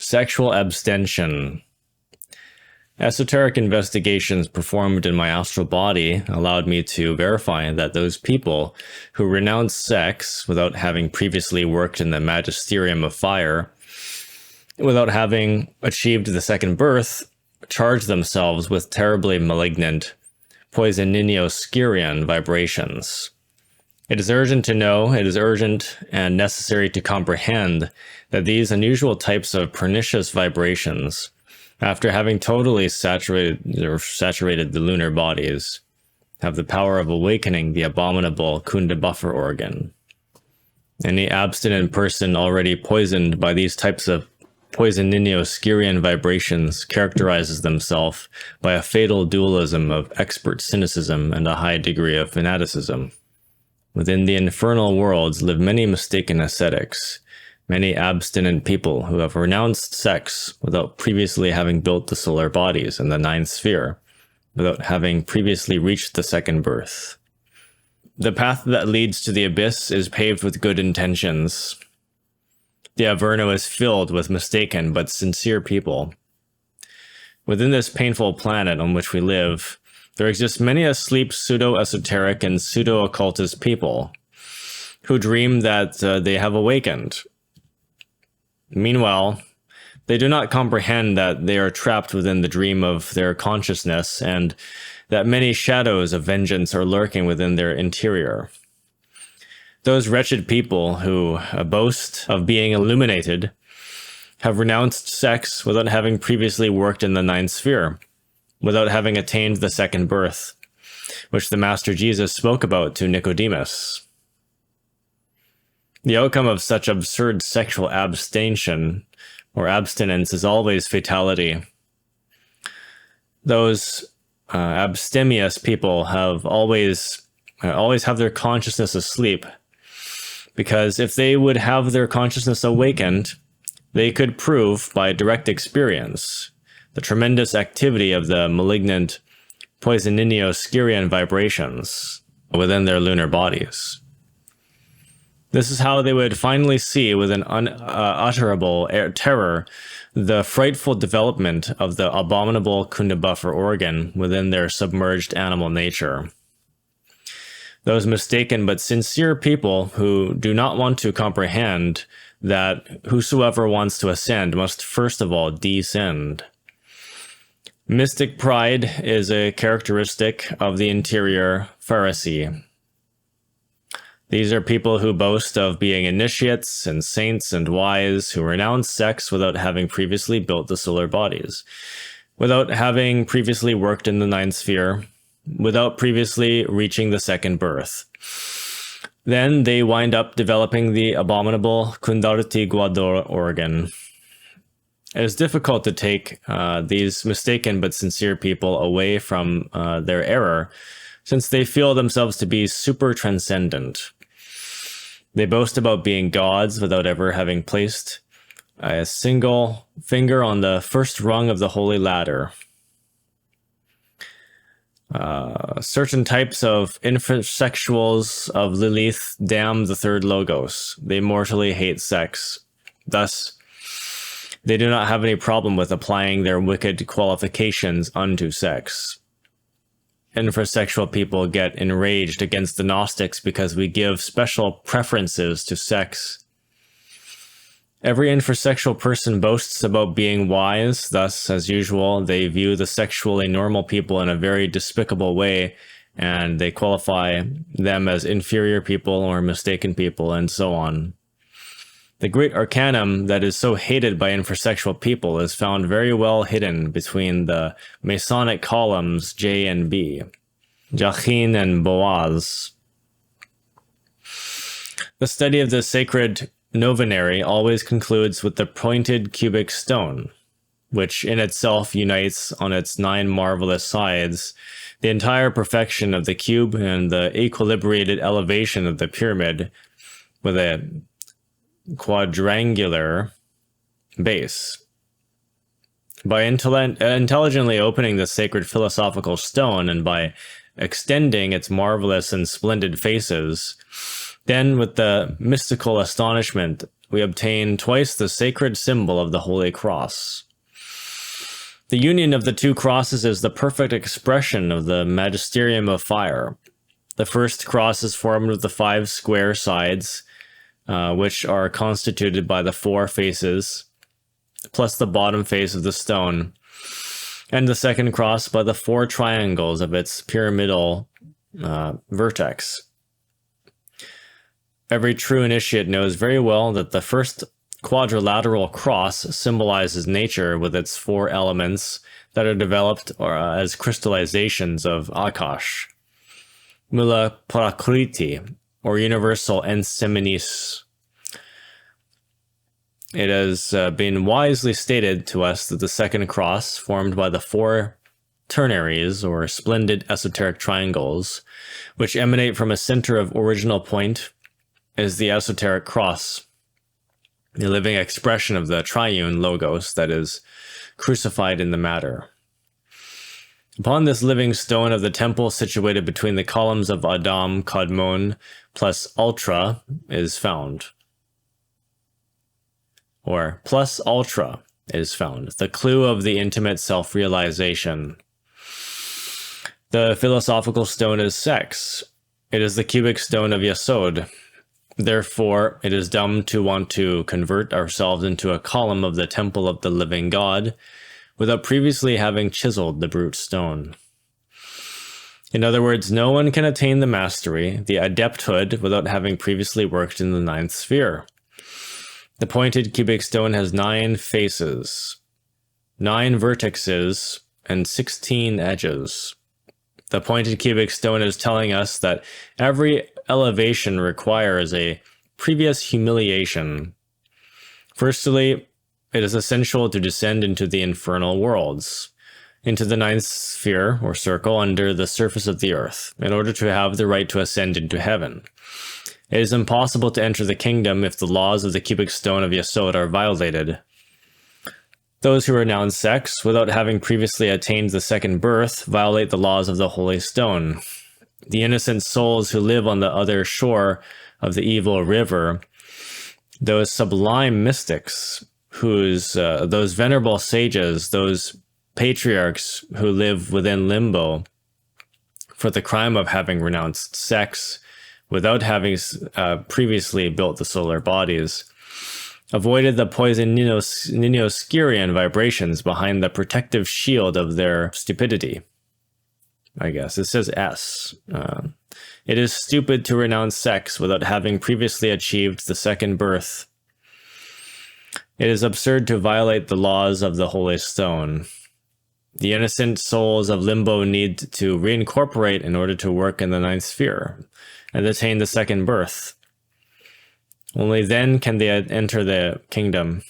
Sexual abstention. Esoteric investigations performed in my astral body allowed me to verify that those people who renounce sex without having previously worked in the magisterium of fire, without having achieved the second birth, charge themselves with terribly malignant poisonino-Skirian vibrations. It is urgent to know, it is urgent and necessary to comprehend that these unusual types of pernicious vibrations, after having totally saturated the lunar bodies, have the power of awakening the abominable kunda buffer organ. Any abstinent person already poisoned by these types of poisonino-Skirian vibrations characterizes themselves by a fatal dualism of expert cynicism and a high degree of fanaticism. Within the infernal worlds live many mistaken ascetics, many abstinent people who have renounced sex without previously having built the solar bodies in the ninth sphere, without having previously reached the second birth. The path that leads to the abyss is paved with good intentions. The Averno is filled with mistaken but sincere people. Within this painful planet on which we live, there exist many asleep pseudo-esoteric and pseudo-occultist people who dream that they have awakened. Meanwhile, they do not comprehend that they are trapped within the dream of their consciousness and that many shadows of vengeance are lurking within their interior. Those wretched people who boast of being illuminated have renounced sex without having previously worked in the ninth sphere, without having attained the second birth, which the Master Jesus spoke about to Nicodemus. The outcome of such absurd sexual abstention or abstinence is always fatality. Those abstemious people have always have their consciousness asleep, because if they would have their consciousness awakened, they could prove by direct experience the tremendous activity of the malignant poisonino-Skirian vibrations within their lunar bodies. This is how they would finally see with an unutterable terror the frightful development of the abominable kunda buffer organ within their submerged animal nature. Those mistaken but sincere people who do not want to comprehend that whosoever wants to ascend must first of all descend. Mystic pride is a characteristic of the interior Pharisee. These are people who boast of being initiates and saints and wise who renounce sex without having previously built the solar bodies, without having previously worked in the ninth sphere, without previously reaching the second birth. Then they wind up developing the abominable Kundarti Gwador organ. It is difficult to take these mistaken but sincere people away from their error, since they feel themselves to be super transcendent. They boast about being gods without ever having placed a single finger on the first rung of the holy ladder. Certain types of infrasexuals of Lilith damn the third logos. They mortally hate sex. Thus, they do not have any problem with applying their wicked qualifications unto sex. Infrasexual people get enraged against the Gnostics because we give special preferences to sex. Every infrasexual person boasts about being wise, thus, as usual, they view the sexually normal people in a very despicable way, and they qualify them as inferior people or mistaken people, and so on. The great arcanum that is so hated by infrasexual people is found very well hidden between the Masonic columns J and B, Jachin and Boaz. The study of the sacred novenary always concludes with the pointed cubic stone, which in itself unites on its 9 marvelous sides the entire perfection of the cube and the equilibrated elevation of the pyramid with a quadrangular base. By intelligently opening the sacred philosophical stone and by extending its marvelous and splendid faces, then with the mystical astonishment we obtain twice the sacred symbol of the Holy Cross. The union of the two crosses is the perfect expression of the magisterium of fire. The first cross is formed of the 5 square sides, which are constituted by the 4 faces, plus the bottom face of the stone, and the second cross by the 4 triangles of its pyramidal vertex. Every true initiate knows very well that the first quadrilateral cross symbolizes nature with its 4 elements that are developed as crystallizations of Akash, Mula Prakriti, or universal enseminis. It has been wisely stated to us that the second cross, formed by the 4 ternaries, or splendid esoteric triangles, which emanate from a center of original point, is the esoteric cross, the living expression of the triune logos that is crucified in the matter. Upon this living stone of the temple situated between the columns of Adam Kadmon plus Ultra is found. Or plus Ultra is found, the clue of the intimate self-realization. The philosophical stone is sex. It is the cubic stone of Yesod. Therefore, it is dumb to want to convert ourselves into a column of the temple of the living God without previously having chiseled the brute stone. In other words, no one can attain the mastery, the adepthood, without having previously worked in the 9th sphere. The pointed cubic stone has 9 faces, 9 vertexes, and 16 edges. The pointed cubic stone is telling us that every elevation requires a previous humiliation. Firstly, it is essential to descend into the infernal worlds, into the 9th sphere or circle under the surface of the earth, in order to have the right to ascend into heaven. It is impossible to enter the kingdom if the laws of the cubic stone of Yesod are violated. Those who renounce sex without having previously attained the second birth violate the laws of the holy stone. The innocent souls who live on the other shore of the evil river, those sublime mystics, those venerable sages, those patriarchs who live within limbo for the crime of having renounced sex without having previously built the solar bodies, avoided the poison-Ninoskirian vibrations behind the protective shield of their stupidity. I guess it says S. It is stupid to renounce sex without having previously achieved the second birth. It is absurd to violate the laws of the holy stone. The innocent souls of limbo need to reincorporate in order to work in the 9th sphere and attain the second birth. Only then can they enter the kingdom.